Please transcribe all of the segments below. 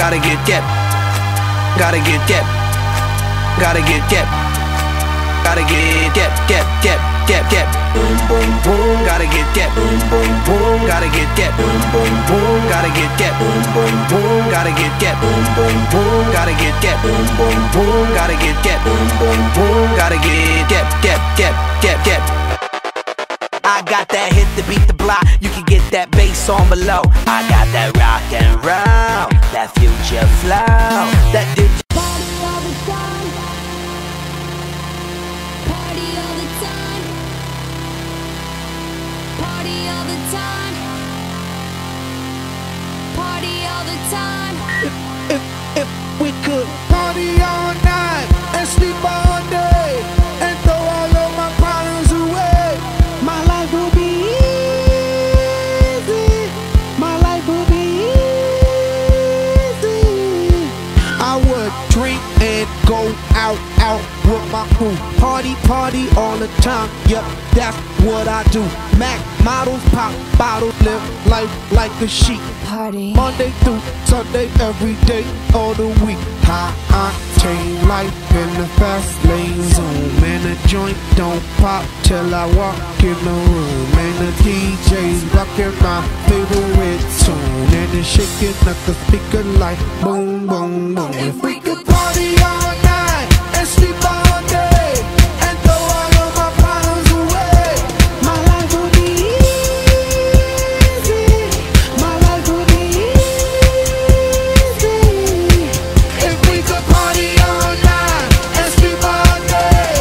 Gotta get, gotta get, gotta get, gotta get, boom, boom, boom. Gotta get, boom, boom, boom. Gotta get, boom, boom, boom. Gotta get, boom, boom, boom. Gotta get, boom, boom, boom. Gotta get, boom, boom, boom. Gotta get, boom, boom, boom. Gotta get. I got that hit to beat the block. You can get that bass on below. I got that rock and roll, that future flow, that digital. If we could party all night and sleep all day and throw all of my problems away, my life will be easy. My life will be easy. I would drink and go out with my crew. Party all the time. Yep, that's what I do. Mac models, pop bottles, live life like a sheep. Party Monday through Sunday, every day of the week. High octane life in the fast lane zone. Man, the joint don't pop till I walk in the room. And the DJ's rocking my favorite tune. And it's shaking up the speaker like boom, boom, boom. If we could party all night and sleep all day and throw all of my problems away, my life would be easy. My life would be easy. If we could party all night and sleep all day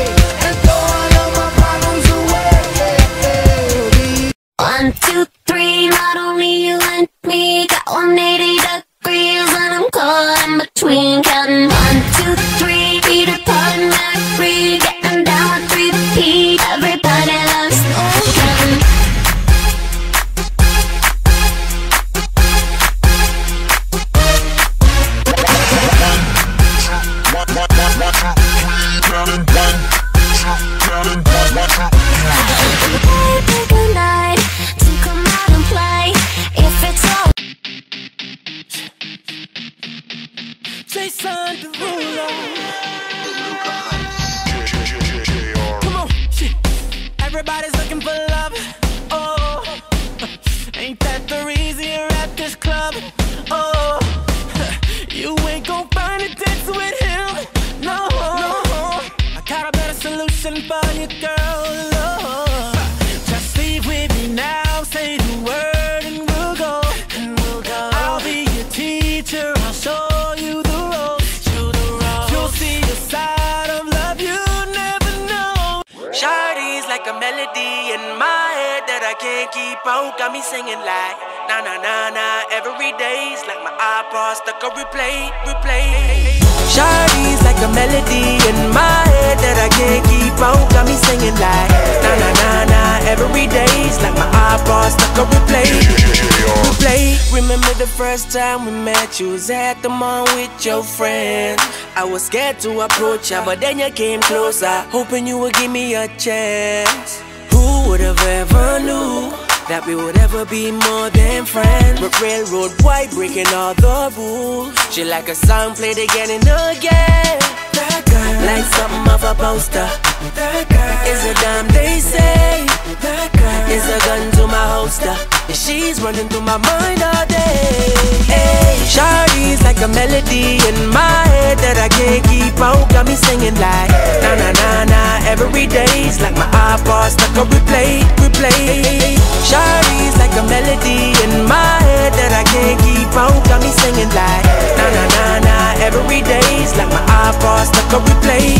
and throw all of my problems away. 1, 2, 3, not only you and me, got 180 degrees and I'm caught in between, counting 1, 2, 3, beat apart and not free, getting down with 3 feet, everybody loves counting. Pick a night to come out and play. If it's all Jason Derulo. Come on, shit. Everybody's looking for love. Oh, ain't that the reason you're at this club? Oh, you ain't gon' find a dance with him. No, I got a better solution for you, girl. Oh, just leave with me now. Say the word and we'll go. I'll be your teacher. I'll show you the ropes. You'll see a side of love you never know. Shawty's like a melody in my head that I can't keep out. Got me singing like na na na na every day's like my iPod stuck on replay. Shawty's like a melody in my head that I can't keep out. Got me singing like na na na na every day's like my iPod stuck on replay. Remember the first time we met, you was at the mall with your friends. I was scared to approach ya, but then you came closer, hoping you would give me a chance. Who would have ever knew that we would ever be more than friends? But railroad white, breaking all the rules. She like a song played again and again. That girl, like something off a poster. That girl is a dime, they say. That girl is a gun to my holster. And she's running through my mind all day. Hey, Shawty's like a melody in my head that I can't keep out. Got me singing like na na na na every day's like my iPod stuck on replay. Shawty's like a melody in my head that I can't keep out. Got me singing like na na na na every day's like my iPod stuck on replay.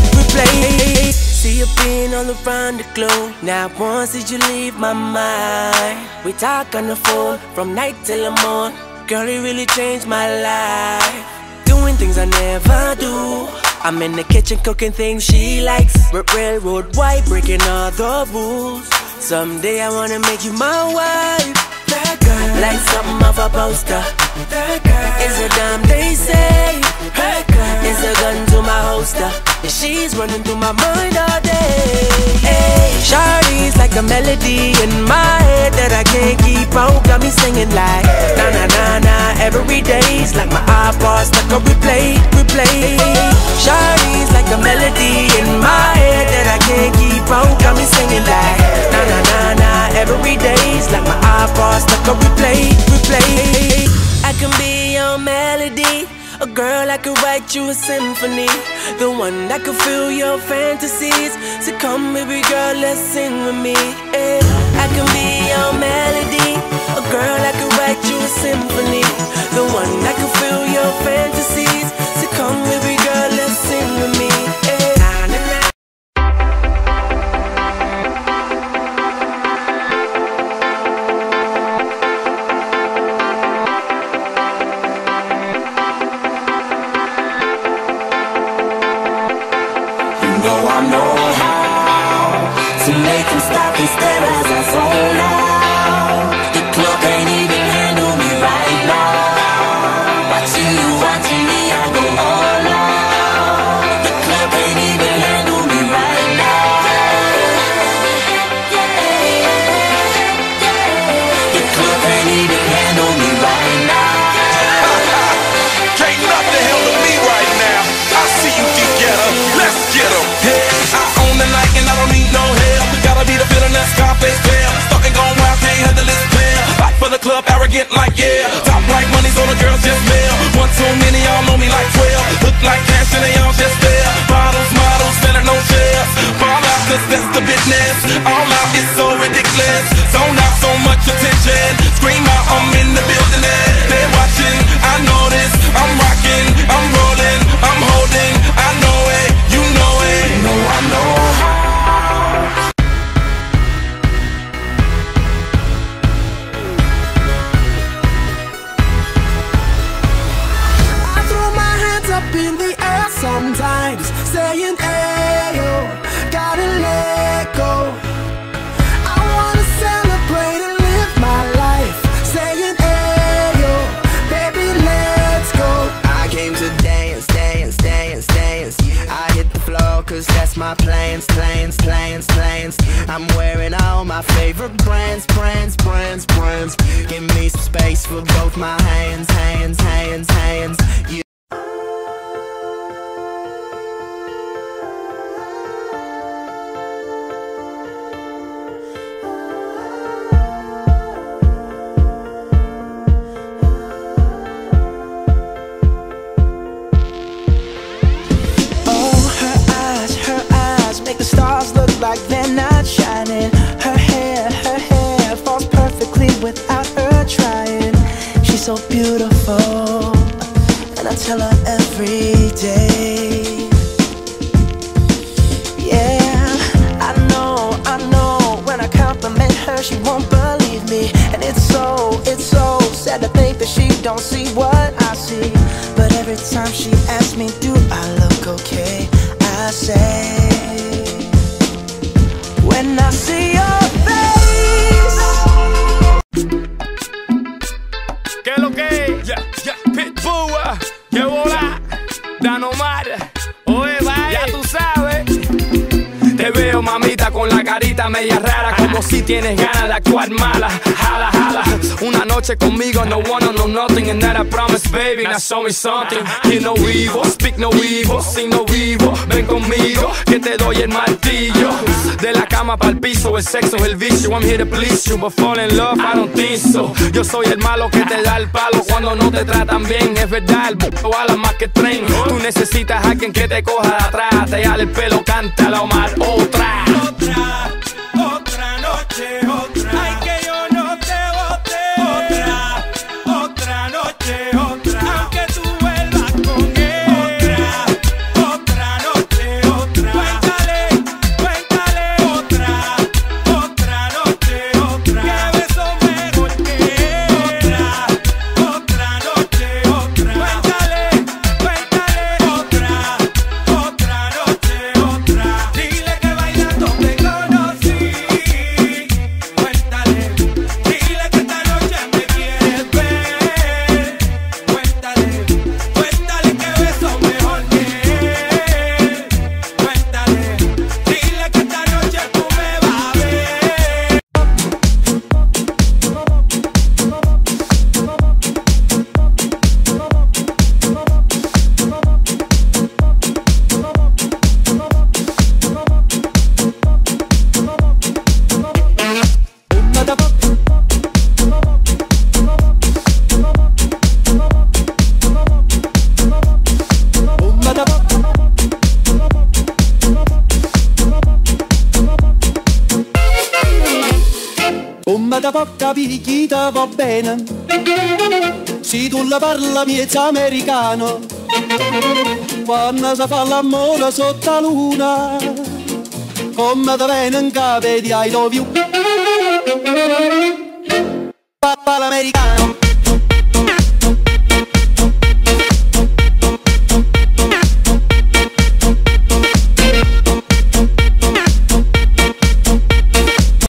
See you being all around the globe. Now once did you leave my mind? We talk on the phone from night till the morn. Girl, it really changed my life. Doing things I never do. I'm in the kitchen cooking things she likes. Railroad white, breaking all the rules. Someday I wanna make you my wife. That girl, like something off a poster. That girl is a dime, they say. That girl is a gun to my holster. And she's running through my mind all day. Hey, Shawty's like a melody in my head that I can't keep out. Got me singing like na na na na every day's like my iPod stuck on replay. Shawty's like a melody in my head that I can't keep out. Got me singing like na na na na every day's like my iPod stuck on replay. I can be your melody, a girl I could write you a symphony, the one that could fill your fantasies. So come baby girl, let's sing with me. I can be your melody, a girl I could write you a symphony, the one that could fill your fantasies. So come baby girl, let's sing with me. I know how to make them stop and stare as I zone out. The club can't even handle me right now. Watching me, I go all out. The club can't even handle me right now. The club can't even handle me right now. Can't nothing handle me right now. I see you together, let's get 'em. I own the night and I don't need no help. Gotta be the feeling that Scarface fell. Starting gone wild, can't handle this pill. Back for the club, arrogant like yeah. Top like money's on the girls just mail. One too many, y'all know me like 12. Look like cash and they all just there. Bottles, models, selling no shares. Fall out, cause that's the business. All out is so ridiculous. Zone out, so much attention. Scream out, I'm in the building and they're watching. I know this, I'm rocking, I'm rolling, I'm holding. I know it, you know it. No, I know how. I throw my hands up in the air sometimes, saying, ayo, gotta let go. I wanna celebrate and live my life, saying, ayo, baby, let's go. I came to dance, dance, dance, dance. I hit the floor cause that's my plans. I'm wearing all my favorite brands. Give me some space for both my hands. You make the stars look like they're not shining. Her hair falls perfectly without her trying. She's so beautiful, and I tell her every day. Yeah, I know, when I compliment her, she won't believe me. And it's so sad to think that she don't see what I see. But every time she asks me, do I look okay? I say, when I see your face. ¿Qué es lo que es? Pitbull, que vola, Danomar. Oye, vaya, ya tú sabes. Te veo, mamita, con la carita media rara, como si tienes ganas de actuar mala. Jala, jala, una noche conmigo, no wanna know nothing, and that I promise, baby, now show me something. Hear no evil, speak no evil, see no evil. Ven conmigo, que te doy el martillo. De la cama pa'l piso, el sexo es el vicio. I'm here to please you, but fall in love, I don't think so. Yo soy el malo que te da el palo cuando no te tratan bien. Es verdad, el b***o ala más que tren. Tú necesitas a alguien que te coja de atrás, te jale el pelo, canta la Omar. Otra noche, otra. Ay, que yo no te bote. Otra noche, otra. Aunque tú vuelvas con él. Otra noche, otra. Cuéntale, otra noche, otra. Que beso mejor que otra noche, otra. Cuéntale, otra noche, otra. Dile que bailando te conocí. come da può capire chi ti va bene, se tu la parla miezza americano, quando si fa l'amore sotto la luna, come da viene in capo di I love you. Papà l'americano.